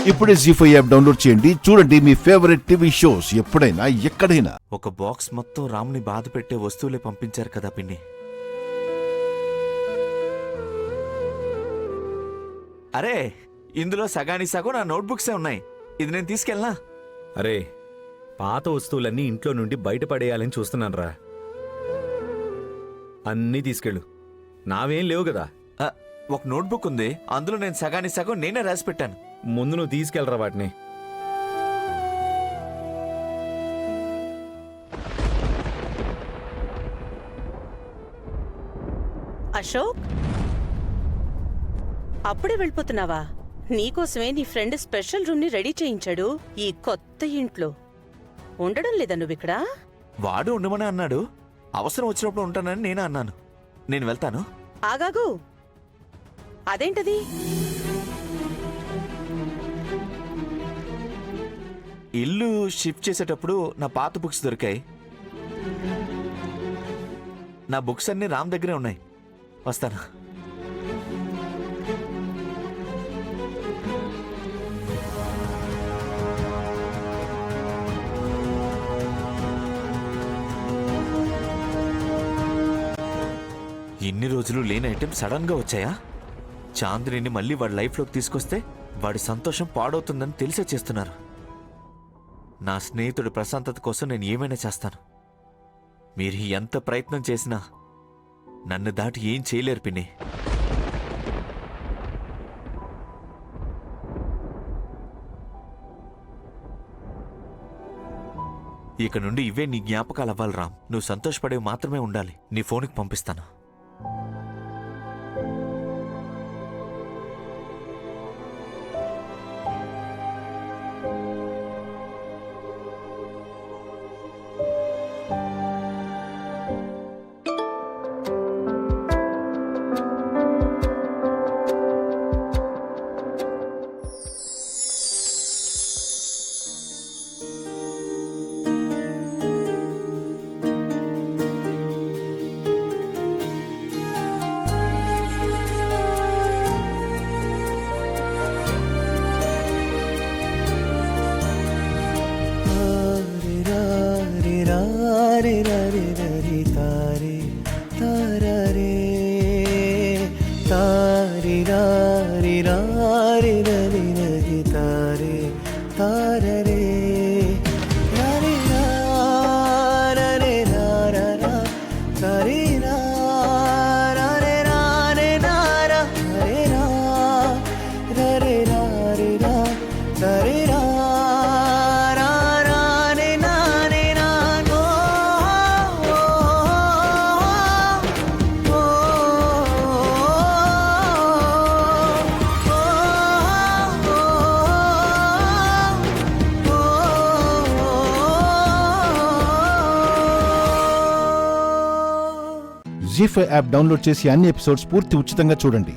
ఇప్పుడే జీ5 app download చేయండి. చూడండి మీ ఫేవరెట్ టీవీ షోస్ ఎప్పుడైనా ఎక్కడైనా. ఒక బాక్స్ మొత్తం రామ్ని బాధ పెట్టే వస్తువులే పంపించారు కదా పిన్ని. అరే ఇందులో సగానికి సగం నా నోట్బుక్సే ఉన్నాయి. ఇది నేను తీసుకెళ్ళనా? అరే పాత వస్తువులన్నీ ఇంట్లో నుండి బయటపడేయాలని చూస్తున్నానురా. అన్నీ తీసుకెళ్ళు, నావేం లేవు కదా. ఒక నోట్బుక్ ఉంది, అందులో నేను సగానికి సగం నేనే రాసి పెట్టాను. ముందు నువ్వు తీసుకెళ్ళరా వాటిని. అశోక్, అప్పుడే వెళ్ళిపోతున్నావా? నీకోసమే నీ ఫ్రెండ్ స్పెషల్ రూమ్ ని రెడీ చేయించాడు ఈ కొత్త ఇంట్లో. ఉండడం లేదా నువ్విక్కడ? వాడు ఉండమని అన్నాడు. అవసరం వచ్చినప్పుడు ఉంటానని నేను అన్నాను. నేను వెళ్తాను. ఆగాగు, అదేంటది? ఇల్లు షిఫ్ట్ చేసేటప్పుడు నా పాత బుక్స్ దొరికాయి. నా బుక్స్ అన్ని రామ్ దగ్గరే ఉన్నాయి. వస్తాను. ఇన్ని రోజులు లేని ఐటెం సడన్ గా వచ్చాయా? చాంద్రిని మళ్ళీ వాడి లైఫ్లోకి తీసుకొస్తే వాడి సంతోషం పాడవుతుందని తెలిసే చేస్తున్నారు. నా స్నేహితుడి ప్రశాంతత కోసం నేను ఏమైనా చేస్తాను. మీరు ఎంత ప్రయత్నం చేసినా నన్ను దాటి ఏం చేయలేరు పిన్ని. ఇక నుండి ఇవే నీ జ్ఞాపకాలు అవ్వాలి రామ్. నువ్వు సంతోషపడేవి మాత్రమే ఉండాలి. నీ ఫోన్కి పంపిస్తాను. జీ5 యాప్ డౌన్లోడ్ చేసి అన్ని ఎపిసోడ్స్ పూర్తి ఉచితంగా చూడండి.